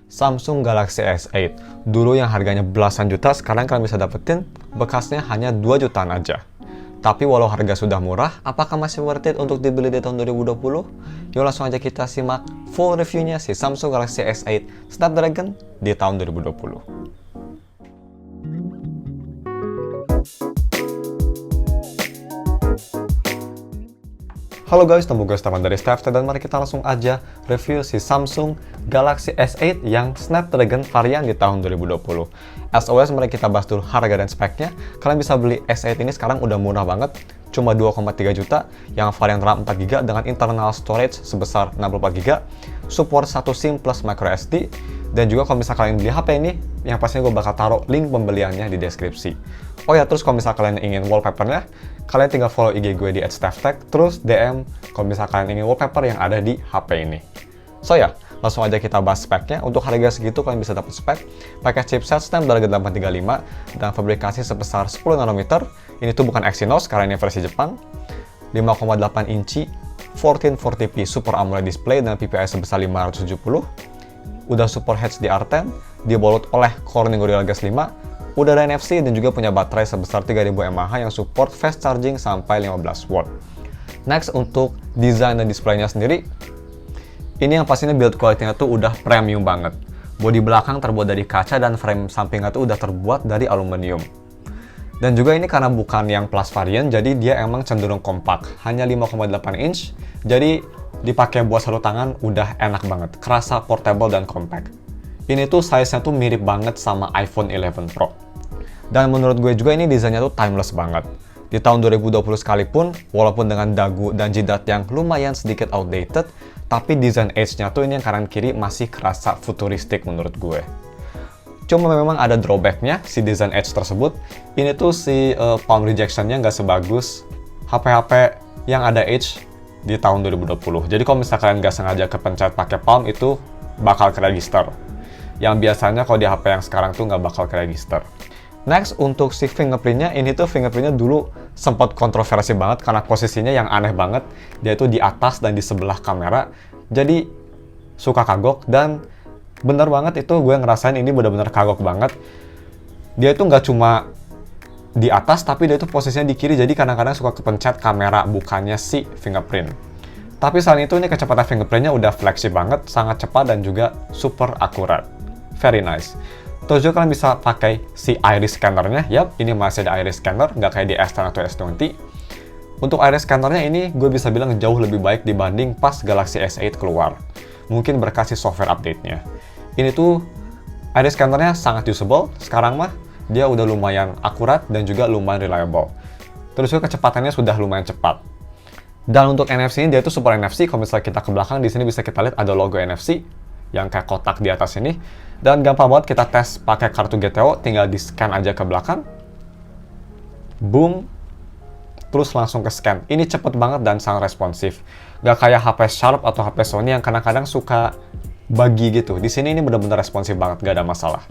Samsung Galaxy S8. Dulu yang harganya belasan juta, sekarang kalian bisa dapetin bekasnya hanya 2 jutaan aja. Tapi walau harga sudah murah, apakah masih worth it untuk dibeli di tahun 2020? Yuk langsung aja kita simak full reviewnya si Samsung Galaxy S8 Snapdragon di tahun 2020. Halo guys, nama gue Stefan dari StefTech dan mari kita langsung aja review si Samsung Galaxy S8 yang Snapdragon varian di tahun 2020. As always, mari kita bahas dulu harga dan speknya. Kalian bisa beli S8 ini sekarang udah murah banget, cuma 2,3 juta, yang varian RAM 4GB dengan internal storage sebesar 64GB, support 1 SIM plus microSD, dan juga kalau misalnya kalian beli HP ini, yang pastinya gue bakal taruh link pembeliannya di deskripsi. Oh ya, terus kalau misalnya kalian ingin wallpapernya, kalian tinggal follow IG gue di @StefTech, terus DM kalau misalnya kalian ingin wallpaper yang ada di HP ini. So ya, langsung aja kita bahas speknya. Untuk harga segitu kalian bisa dapat spek pakai chipset Snapdragon 835 dan fabrikasi sebesar 10 nanometer. Ini tuh bukan Exynos karena ini versi Jepang. 5,8 inci 1440p Super AMOLED display dengan PPI sebesar 570. Udah support HDR10, dibalut oleh Corning Gorilla Glass 5. Udah ada NFC dan juga punya baterai sebesar 3000 mAh yang support fast charging sampai 15 watt. Next, untuk desain dan displaynya sendiri, ini yang pastinya build quality-nya tuh udah premium banget. Bodi belakang terbuat dari kaca dan frame sampingnya tuh udah terbuat dari aluminium. Dan juga ini karena bukan yang plus varian, jadi dia emang cenderung kompak, hanya 5,8 inch, jadi dipakai buat satu tangan udah enak banget, kerasa portable dan compact. Ini tuh size-nya tuh mirip banget sama iPhone 11 Pro. Dan menurut gue juga ini desainnya tuh timeless banget. Di tahun 2020 sekalipun, walaupun dengan dagu dan jidat yang lumayan sedikit outdated, tapi desain edge-nya tuh ini yang kanan kiri masih kerasa futuristik menurut gue. Cuma memang ada drawback-nya si desain edge tersebut. Ini tuh si palm rejection-nya nggak sebagus HP-HP yang ada edge di tahun 2020. Jadi kalau misalkan kalian nggak sengaja kepencet pakai palm, itu bakal ke register. Yang biasanya kalau di HP yang sekarang tuh nggak bakal ke register. Next, untuk si fingerprint-nya, ini tuh fingerprint-nya dulu sempat kontroversi banget karena posisinya yang aneh banget. Dia itu di atas dan di sebelah kamera. Jadi, suka kagok dan bener banget itu gue ngerasain ini bener-bener kagok banget. Dia itu nggak cuma di atas, tapi dia itu posisinya di kiri, jadi kadang-kadang suka kepencet kamera, bukannya si fingerprint. Tapi selain itu, ini kecepatan fingerprint-nya udah fleksibel banget, sangat cepat dan juga super akurat. Very nice. Terus juga kalian bisa pakai si iris scanner-nya. Yap, ini masih ada iris scanner, nggak kayak di S10 atau S20. Untuk iris scanner-nya ini gue bisa bilang jauh lebih baik dibanding pas Galaxy S8 keluar. Mungkin berkasih software update-nya. Ini tuh iris scanner-nya sangat usable. Sekarang mah dia udah lumayan akurat dan juga lumayan reliable. Terus juga kecepatannya sudah lumayan cepat. Dan untuk NFC ini dia tuh super NFC. Kalau misalnya kita ke belakang, di sini bisa kita lihat ada logo NFC yang kayak kotak di atas ini. Dan gampang banget kita tes pakai kartu GTO, tinggal di-scan aja ke belakang. Boom. Terus langsung ke scan. Ini cepet banget dan sangat responsif. Gak kayak HP Sharp atau HP Sony yang kadang-kadang suka buggy gitu. Di sini ini bener-bener responsif banget, gak ada masalah.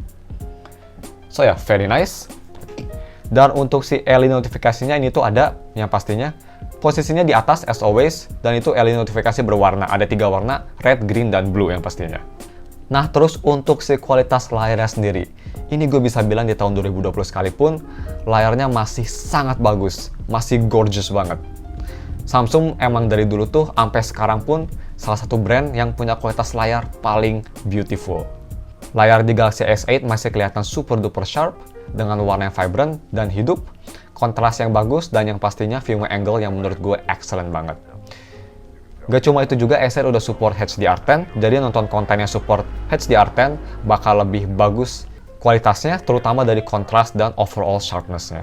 So ya, very nice. Dan untuk si LED notifikasinya ini tuh ada, yang pastinya posisinya di atas as always, dan itu LED notifikasi berwarna. Ada 3 warna, red, green, dan blue yang pastinya. Nah, terus untuk si kualitas layarnya sendiri, ini gue bisa bilang di tahun 2020 sekalipun, layarnya masih sangat bagus, masih gorgeous banget. Samsung emang dari dulu tuh, sampai sekarang pun, salah satu brand yang punya kualitas layar paling beautiful. Layar di Galaxy S8 masih kelihatan super duper sharp, dengan warna yang vibrant dan hidup, kontras yang bagus, dan yang pastinya viewing angle yang menurut gue excellent banget. Gak cuma itu juga, S8 udah support HDR10, jadi nonton konten yang support HDR10 bakal lebih bagus kualitasnya, terutama dari kontras dan overall sharpness-nya.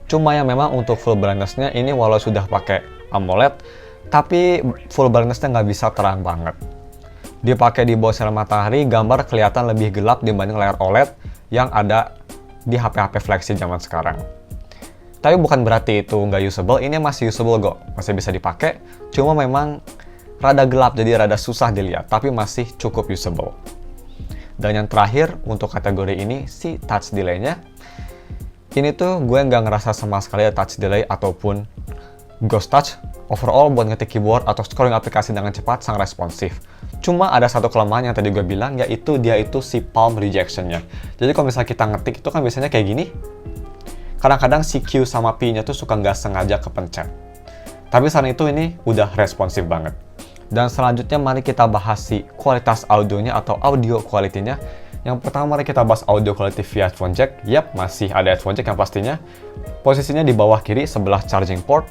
Cuma yang memang untuk full brightness-nya ini walau sudah pakai AMOLED, tapi full brightness-nya nggak bisa terang banget. Dipakai di bawah sinar matahari, gambar kelihatan lebih gelap dibanding layar OLED yang ada di HP-HP flagship zaman sekarang. Tapi bukan berarti itu nggak usable, ini masih usable kok, masih bisa dipakai. Cuma memang rada gelap, jadi rada susah dilihat, tapi masih cukup usable. Dan yang terakhir, untuk kategori ini, si touch delay-nya. Ini tuh gue nggak ngerasa sama sekali ada touch delay ataupun ghost touch. Overall, buat ngetik keyboard atau scrolling aplikasi dengan cepat, sangat responsif. Cuma ada satu kelemahan yang tadi gue bilang, yaitu dia itu si palm rejection-nya. Jadi kalau misalnya kita ngetik itu kan biasanya kayak gini. Kadang-kadang si Q sama P-nya tuh suka nggak sengaja kepencet. Tapi selain itu ini udah responsif banget. Dan selanjutnya mari kita bahas si kualitas audionya atau audio quality-nya. Yang pertama mari kita bahas audio quality via headphone jack. Yap, masih ada headphone jack yang pastinya. Posisinya di bawah kiri sebelah charging port.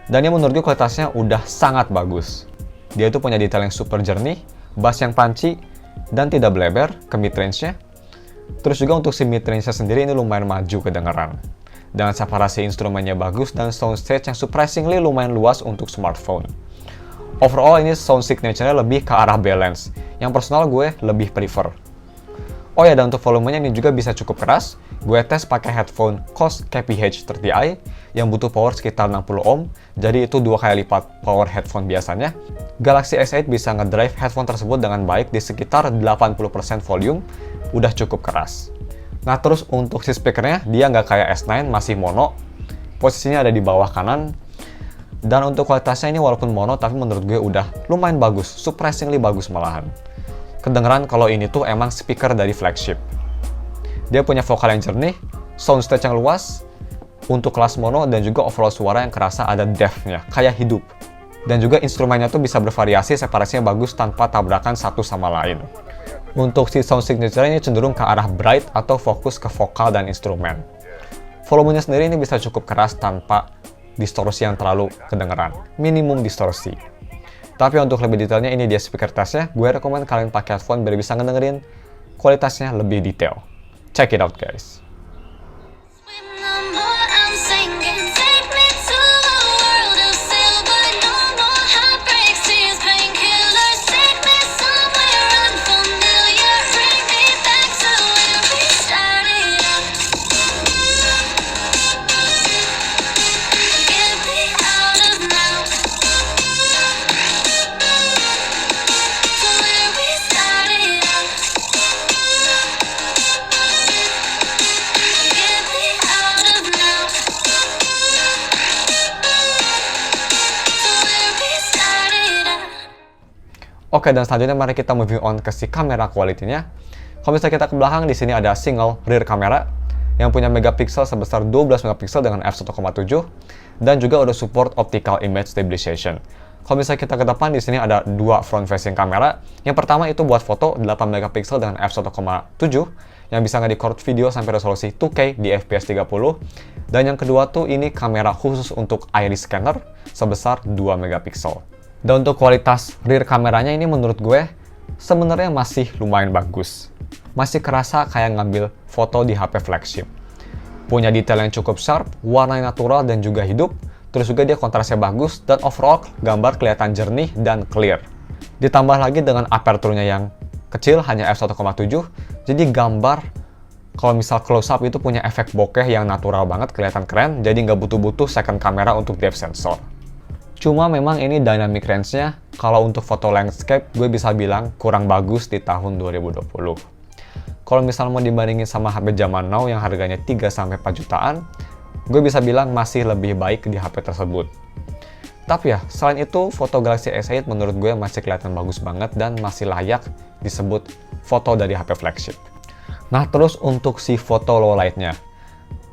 Dan yang menurut gue kualitasnya udah sangat bagus. Dia itu punya detail yang super jernih, bass yang punchy, dan tidak bleber ke mid-range-nya. Terus juga untuk si mid-range-nya sendiri ini lumayan maju kedengeran. Dengan separasi instrumennya bagus dan soundstage yang surprisingly lumayan luas untuk smartphone. Overall ini sound signature-nya lebih ke arah balance, yang personal gue lebih prefer. Oh ya, dan untuk volumenya ini juga bisa cukup keras. Gue tes pakai headphone KOS KPH30i yang butuh power sekitar 60 ohm, jadi itu 2 kali lipat power headphone biasanya. Galaxy S8 bisa ngedrive headphone tersebut dengan baik di sekitar 80% volume, udah cukup keras. Nah terus untuk si speakernya, dia nggak kayak S9, masih mono. Posisinya ada di bawah kanan. Dan untuk kualitasnya ini walaupun mono, tapi menurut gue udah lumayan bagus, surprisingly bagus malahan. Kedengeran kalau ini tuh emang speaker dari flagship. Dia punya vokal yang jernih, soundstage yang luas, untuk kelas mono dan juga overall suara yang kerasa ada depth-nya, kayak hidup. Dan juga instrumennya tuh bisa bervariasi, separasinya bagus tanpa tabrakan satu sama lain. Untuk si sound signature ini cenderung ke arah bright atau fokus ke vokal dan instrumen. Volumenya sendiri ini bisa cukup keras tanpa distorsi yang terlalu kedengeran, minimum distorsi. Tapi untuk lebih detailnya ini dia speaker testnya, gue rekomen kalian pakai headphone biar bisa ngedengerin kualitasnya lebih detail. Check it out guys. Oke, dan selanjutnya mari kita moving on ke si kamera quality-nya. Kalau misalnya kita ke belakang, di sini ada single rear camera yang punya megapiksel sebesar 12 megapiksel dengan f1.7 dan juga udah support optical image stabilization. Kalau misalnya kita ke depan, di sini ada dua front facing kamera. Yang pertama itu buat foto 8 megapiksel dengan f1.7 yang bisa nge-record video sampai resolusi 2K di FPS 30. Dan yang kedua tuh ini kamera khusus untuk iris scanner sebesar 2 megapiksel. Dan untuk kualitas rear kameranya ini menurut gue sebenarnya masih lumayan bagus. Masih kerasa kayak ngambil foto di HP flagship. Punya detail yang cukup sharp, warna yang natural dan juga hidup. Terus juga dia kontrasnya bagus dan overall gambar kelihatan jernih dan clear. Ditambah lagi dengan aperture-nya yang kecil, hanya f1.7. Jadi gambar kalau misal close up itu punya efek bokeh yang natural banget, kelihatan keren. Jadi nggak butuh-butuh second camera untuk depth sensor. Cuma memang ini dynamic range-nya, kalau untuk foto landscape, gue bisa bilang kurang bagus di tahun 2020. Kalau misal mau dibandingin sama HP zaman now yang harganya 3-4 jutaan, gue bisa bilang masih lebih baik di HP tersebut. Tapi ya, selain itu, foto Galaxy S8 menurut gue masih kelihatan bagus banget dan masih layak disebut foto dari HP flagship. Nah, terus untuk si foto low light-nya.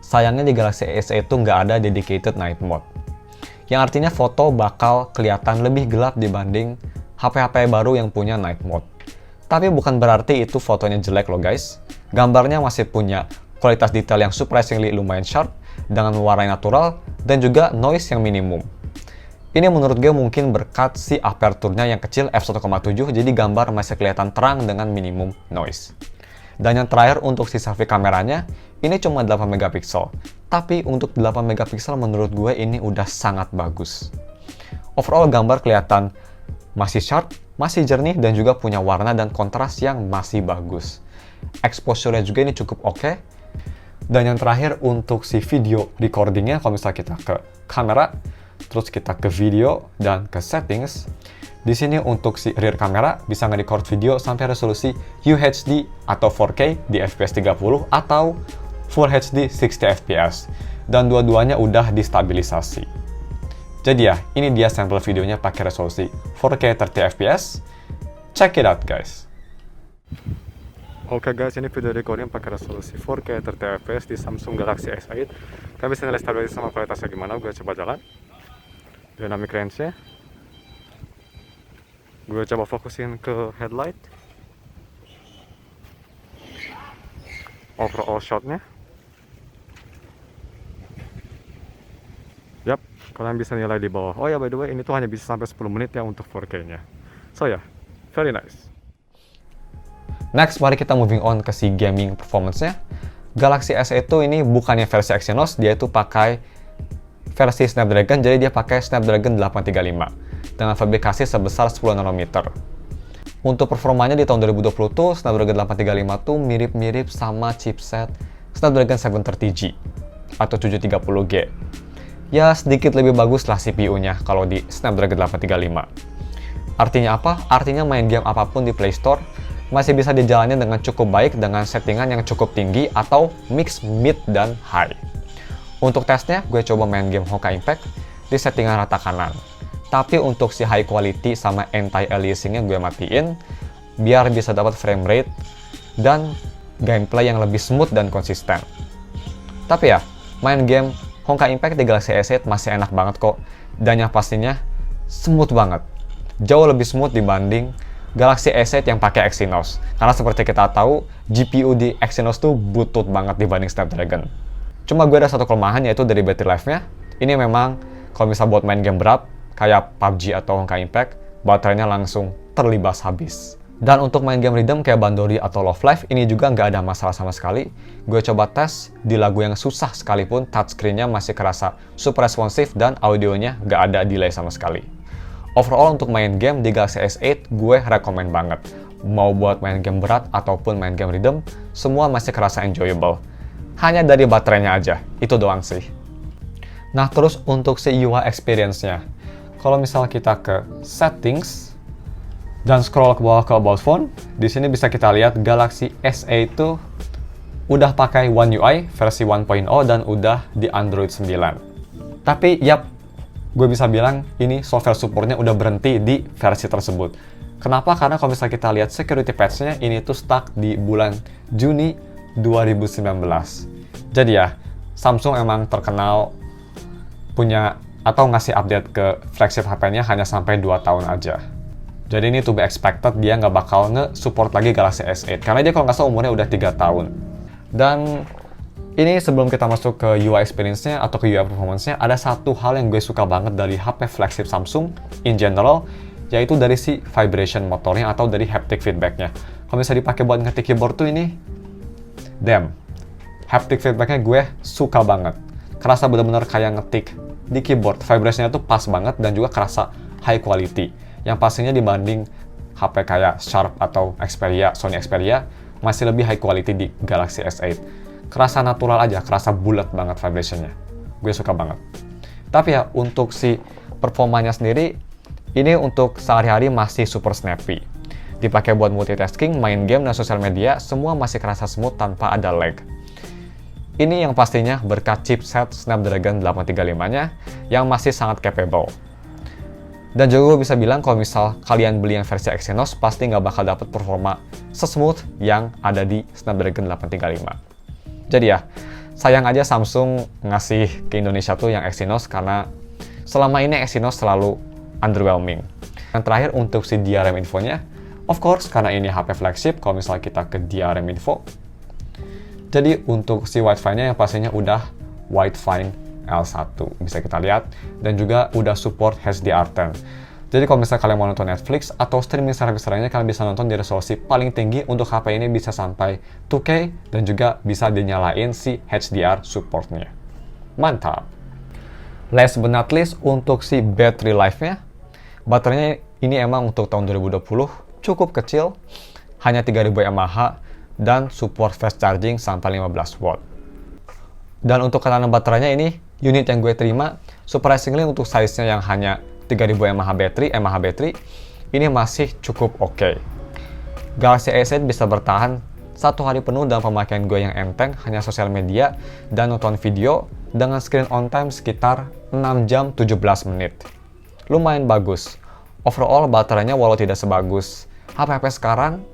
Sayangnya di Galaxy S8 itu nggak ada dedicated night mode. Yang artinya foto bakal kelihatan lebih gelap dibanding HP-HP baru yang punya night mode. Tapi bukan berarti itu fotonya jelek loh guys. Gambarnya masih punya kualitas detail yang surprisingly lumayan sharp, dengan warna yang natural, dan juga noise yang minimum. Ini menurut gue mungkin berkat si aperture-nya yang kecil f1.7, jadi gambar masih kelihatan terang dengan minimum noise. Dan yang terakhir untuk si selfie kameranya, ini cuma 8 megapiksel. Tapi untuk 8 megapiksel menurut gue ini udah sangat bagus. Overall gambar kelihatan masih sharp, masih jernih, dan juga punya warna dan kontras yang masih bagus. Exposure-nya juga ini cukup oke. Dan yang terakhir untuk si video recording-nya, kalau misalnya kita ke kamera, terus kita ke video dan ke settings, di sini untuk si rear kamera bisa nge-record video sampai resolusi UHD atau 4K di FPS 30 atau Full HD 60 fps, dan dua-duanya udah distabilisasi. Jadi ya, ini dia sampel videonya pakai resolusi 4K 30 fps Check it out guys. Oke guys, ini video recording pakai resolusi 4K 30 fps di Samsung Galaxy S8. Kalian bisa nilai stabilitas sama kualitasnya gimana, gue coba jalan. Dynamic range-nya. Gue coba fokusin ke headlight. Overall shot-nya. Yap, kalian bisa nilai di bawah. Oh ya, by the way, ini tuh hanya bisa sampai 10 menit ya untuk 4K-nya. So ya, very nice. Next, mari kita moving on ke si gaming performance-nya. Galaxy S8 itu ini bukannya versi Exynos, dia itu pakai versi Snapdragon, jadi dia pakai Snapdragon 835 dengan fabrikasi sebesar 10 nanometer. Untuk performanya di tahun 2020 tuh, Snapdragon 835 tuh mirip-mirip sama chipset Snapdragon 730G atau 730G. Ya, sedikit lebih bagus lah CPU-nya kalau di Snapdragon 835. Artinya apa? Artinya main game apapun di Play Store masih bisa dijalannya dengan cukup baik dengan settingan yang cukup tinggi atau mix mid dan high. Untuk tesnya, gue coba main game Honkai Impact di settingan rata kanan. Tapi untuk si high quality sama anti-aliasingnya gue matiin biar bisa dapat frame rate dan gameplay yang lebih smooth dan konsisten. Tapi ya, main game Honkai Impact di Galaxy S8 masih enak banget kok, dan yang pastinya smooth banget. Jauh lebih smooth dibanding Galaxy S8 yang pakai Exynos. Karena seperti kita tahu, GPU di Exynos tuh butut banget dibanding Snapdragon. Cuma gue ada satu kelemahan, yaitu dari battery life-nya. Ini memang kalau misal buat main game berat kayak PUBG atau Honkai Impact, baterainya langsung terlibas habis. Dan untuk main game rhythm kayak Bandori atau Love Live, ini juga nggak ada masalah sama sekali. Gue coba tes di lagu yang susah sekalipun, touchscreen-nya masih kerasa super responsif dan audionya nggak ada delay sama sekali. Overall untuk main game di Galaxy S8, gue rekomen banget. Mau buat main game berat ataupun main game rhythm, semua masih kerasa enjoyable. Hanya dari baterainya aja, itu doang sih. Nah terus untuk si UI experience-nya. Kalau misal kita ke settings, dan scroll ke bawah ke About Phone, di sini bisa kita lihat Galaxy S8 itu udah pakai One UI versi 1.0 dan udah di Android 9. Tapi yap, gue bisa bilang ini software supportnya udah berhenti di versi tersebut. Kenapa? Karena kalau misalnya kita lihat security patch-nya, ini tuh stuck di bulan Juni 2019. Jadi ya, Samsung emang terkenal punya atau ngasih update ke flagship HP-nya hanya sampai 2 tahun aja. Jadi ini to be expected, dia nggak bakal nge-support lagi Galaxy S8. Karena dia kalau nggak salah umurnya udah 3 tahun. Dan ini sebelum kita masuk ke UI experience-nya atau ke UI performance-nya, ada satu hal yang gue suka banget dari HP flagship Samsung in general, yaitu dari si vibration motornya atau dari haptic feedback-nya. Kalau misalnya dipakai buat ngetik keyboard tuh ini, damn, haptic feedback-nya gue suka banget. Kerasa benar-benar kayak ngetik di keyboard. Vibration-nya tuh pas banget dan juga kerasa high quality. Yang pastinya dibanding HP kayak Sharp atau Xperia, Sony Xperia, masih lebih high quality di Galaxy S8. Kerasa natural aja, kerasa bulat banget vibration-nya. Gue suka banget. Tapi ya, untuk si performanya sendiri, ini untuk sehari-hari masih super snappy. Dipakai buat multitasking, main game, dan sosial media, semua masih kerasa smooth tanpa ada lag. Ini yang pastinya berkat chipset Snapdragon 835-nya yang masih sangat capable. Dan juga gue bisa bilang kalau misal kalian beli yang versi Exynos, pasti nggak bakal dapet performa sesmooth yang ada di Snapdragon 835. Jadi ya, sayang aja Samsung ngasih ke Indonesia tuh yang Exynos karena selama ini Exynos selalu underwhelming. Yang terakhir untuk si DRM infonya, of course karena ini HP flagship, kalau misal kita ke DRM info, jadi untuk si Wi-Fi-nya yang pastinya udah Wi-Fi L1 bisa kita lihat, dan juga udah support HDR10. Jadi kalau misalnya kalian mau nonton Netflix atau streaming service lainnya, kalian bisa nonton di resolusi paling tinggi. Untuk HP ini bisa sampai 2K dan juga bisa dinyalain si HDR supportnya. Mantap. Last but not least, untuk si battery life-nya, baterainya ini emang untuk tahun 2020 cukup kecil, hanya 3000 mAh dan support fast charging sampai 15 watt. Dan untuk ketahanan baterainya ini, unit yang gue terima, surprisingly untuk size-nya yang hanya 3000 mAh baterai, ini masih cukup oke. Galaxy S8 bisa bertahan 1 hari penuh dalam pemakaian gue yang enteng, hanya sosial media dan nonton video dengan screen on time sekitar 6 jam 17 menit. Lumayan bagus. Overall baterainya walau tidak sebagus HP sekarang,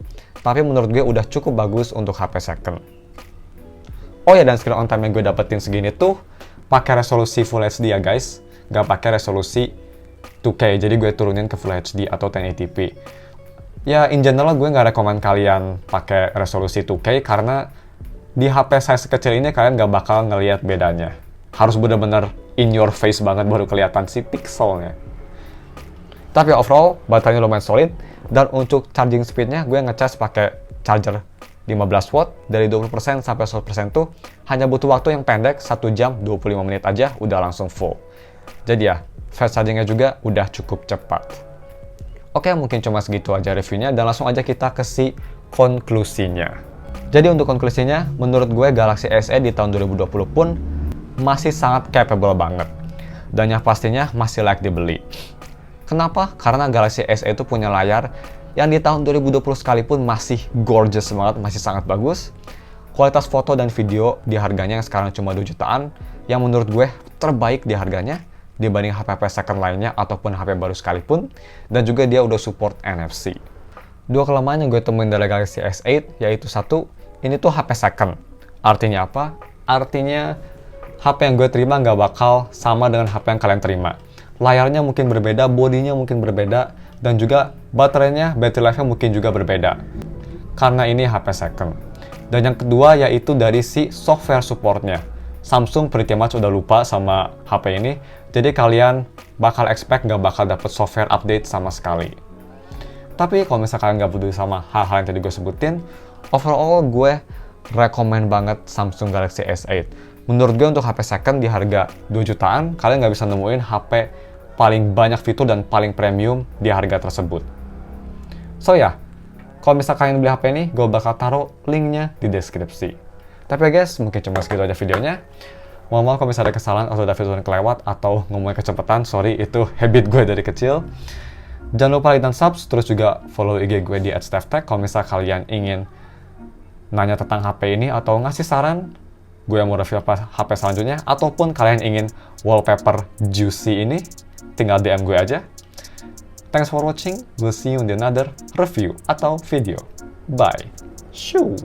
tapi menurut gue udah cukup bagus untuk HP second. Oh ya, dan screen on time yang gue dapetin segini tuh pakai resolusi Full HD ya guys, nggak pakai resolusi 2K, jadi gue turunin ke Full HD atau 1080p. Ya, in general gue nggak rekomen kalian pakai resolusi 2K karena di HP saya sekecil ini kalian nggak bakal ngelihat bedanya. Harus bener-bener in your face banget baru kelihatan si pixelnya. Tapi overall, baterainya lumayan solid, dan untuk charging speednya gue ngecas pakai charger 15 watt, dari 20% sampai 100% tuh hanya butuh waktu yang pendek, 1 jam 25 menit aja udah langsung full. Jadi ya, fast chargingnya juga udah cukup cepat. Oke, mungkin cuma segitu aja reviewnya, dan langsung aja kita ke si konklusinya. Jadi untuk konklusinya, menurut gue Galaxy S8 di tahun 2020 pun masih sangat capable banget. Dan yang pastinya masih layak dibeli. Kenapa? Karena Galaxy S8 itu punya layar yang di tahun 2020 sekalipun masih gorgeous banget, masih sangat bagus. Kualitas foto dan video di harganya yang sekarang cuma 2 jutaan, yang menurut gue terbaik di harganya dibanding HP-HP second lainnya ataupun HP baru sekalipun, dan juga dia udah support NFC. Dua kelemahan yang gue temuin dari Galaxy S8 yaitu satu, ini tuh HP second. Artinya apa? Artinya HP yang gue terima nggak bakal sama dengan HP yang kalian terima. Layarnya mungkin berbeda, bodinya mungkin berbeda, dan juga baterainya, battery life-nya mungkin juga berbeda. Karena ini HP second. Dan yang kedua yaitu dari si software support-nya. Samsung pretty much udah lupa sama HP ini, jadi kalian bakal expect nggak bakal dapet software update sama sekali. Tapi kalau misalnya kalian nggak peduli sama hal-hal yang tadi gue sebutin, overall gue rekomen banget Samsung Galaxy S8. Menurut gue untuk HP second di harga 2 jutaan, kalian nggak bisa nemuin HP paling banyak fitur dan paling premium di harga tersebut. So ya, kalau misalnya kalian beli HP ini, gue bakal taruh linknya di deskripsi. Tapi ya guys, mungkin cuma segitu aja videonya. Mohon maaf kalau misalnya ada kesalahan atau ada fitur yang kelewat atau ngomongnya kecepatan, sorry, itu habit gue dari kecil. Jangan lupa like dan subs, terus juga follow IG gue di @steftech kalau misalnya kalian ingin nanya tentang HP ini atau ngasih saran gue mau review apa HP selanjutnya, ataupun kalian ingin wallpaper juicy ini, tinggal DM gue aja. Thanks for watching, we'll see you in another review atau video. Bye. Shoo.